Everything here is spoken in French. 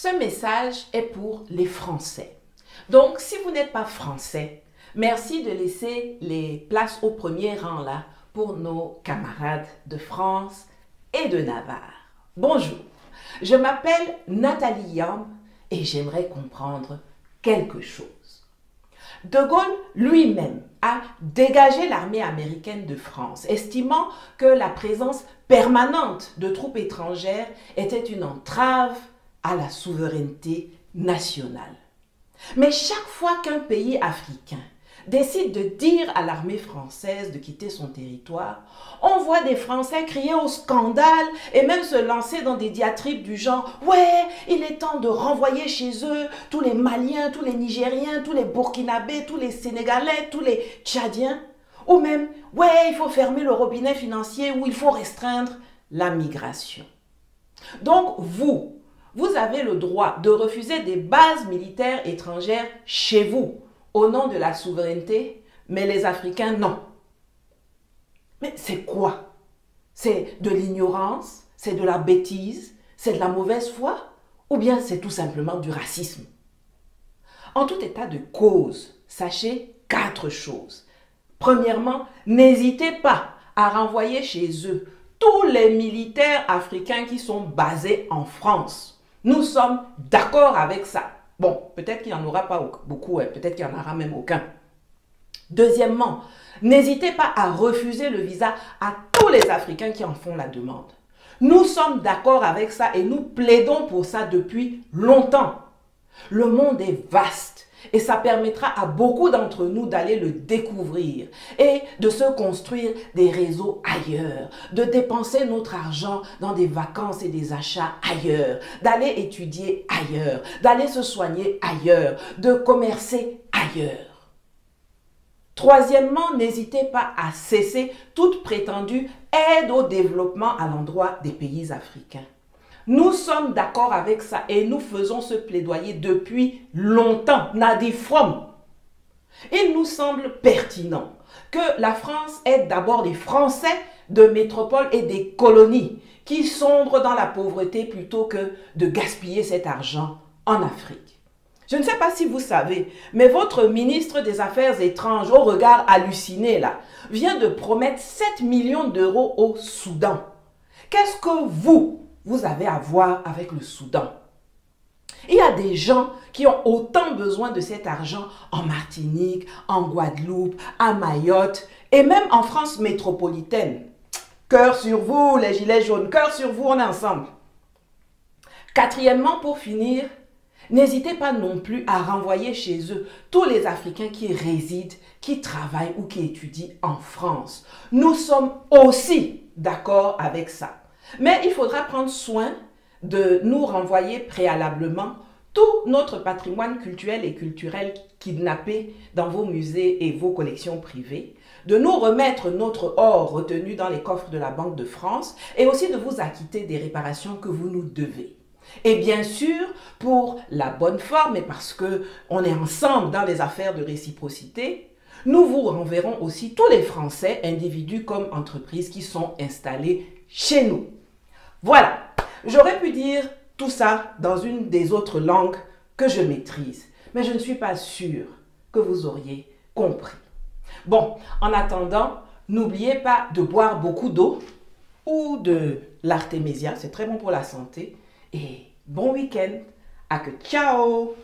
Ce message est pour les Français. Donc, si vous n'êtes pas français, merci de laisser les places au premier rang là pour nos camarades de France et de Navarre. Bonjour, je m'appelle Nathalie Yam et j'aimerais comprendre quelque chose. De Gaulle lui-même a dégagé l'armée américaine de France, estimant que la présence permanente de troupes étrangères était une entrave à la souveraineté nationale. Mais chaque fois qu'un pays africain décide de dire à l'armée française de quitter son territoire, on voit des Français crier au scandale et même se lancer dans des diatribes du genre « Ouais, il est temps de renvoyer chez eux tous les Maliens, tous les Nigériens, tous les Burkinabés, tous les Sénégalais, tous les Tchadiens. » Ou même « Ouais, il faut fermer le robinet financier ou il faut restreindre la migration. » Donc vous avez le droit de refuser des bases militaires étrangères chez vous au nom de la souveraineté, mais les Africains, non. Mais c'est quoi? C'est de l'ignorance? C'est de la bêtise? C'est de la mauvaise foi? Ou bien c'est tout simplement du racisme? En tout état de cause, sachez 4 choses. Premièrement, n'hésitez pas à renvoyer chez eux tous les militaires africains qui sont basés en France. Nous sommes d'accord avec ça. Bon, peut-être qu'il n'y en aura pas beaucoup, peut-être qu'il n'y en aura même aucun. Deuxièmement, n'hésitez pas à refuser le visa à tous les Africains qui en font la demande. Nous sommes d'accord avec ça et nous plaidons pour ça depuis longtemps. Le monde est vaste et ça permettra à beaucoup d'entre nous d'aller le découvrir et de se construire des réseaux ailleurs, de dépenser notre argent dans des vacances et des achats ailleurs, d'aller étudier ailleurs, d'aller se soigner ailleurs, de commercer ailleurs. Troisièmement, n'hésitez pas à cesser toute prétendue aide au développement à l'endroit des pays africains. Nous sommes d'accord avec ça et nous faisons ce plaidoyer depuis longtemps. Nadi From. Il nous semble pertinent que la France aide d'abord les Français de métropole et des colonies qui sombrent dans la pauvreté plutôt que de gaspiller cet argent en Afrique. Je ne sais pas si vous savez, mais votre ministre des Affaires étrangères, au regard halluciné là, vient de promettre 7 millions d'euros au Soudan. Qu'est-ce que vous avez à voir avec le Soudan? Il y a des gens qui ont autant besoin de cet argent en Martinique, en Guadeloupe, à Mayotte et même en France métropolitaine. Cœur sur vous, les gilets jaunes, cœur sur vous, on est ensemble. Quatrièmement, pour finir, n'hésitez pas non plus à renvoyer chez eux tous les Africains qui résident, qui travaillent ou qui étudient en France. Nous sommes aussi d'accord avec ça. Mais il faudra prendre soin de nous renvoyer préalablement tout notre patrimoine culturel et culturel kidnappé dans vos musées et vos collections privées, de nous remettre notre or retenu dans les coffres de la Banque de France et aussi de vous acquitter des réparations que vous nous devez. Et bien sûr, pour la bonne forme et parce qu'on est ensemble dans les affaires de réciprocité, nous vous renverrons aussi tous les Français, individus comme entreprises, qui sont installés chez nous. Voilà, j'aurais pu dire tout ça dans une des autres langues que je maîtrise, mais je ne suis pas sûre que vous auriez compris. Bon, en attendant, n'oubliez pas de boire beaucoup d'eau ou de l'artémisia, c'est très bon pour la santé. Et bon week-end, à que ciao!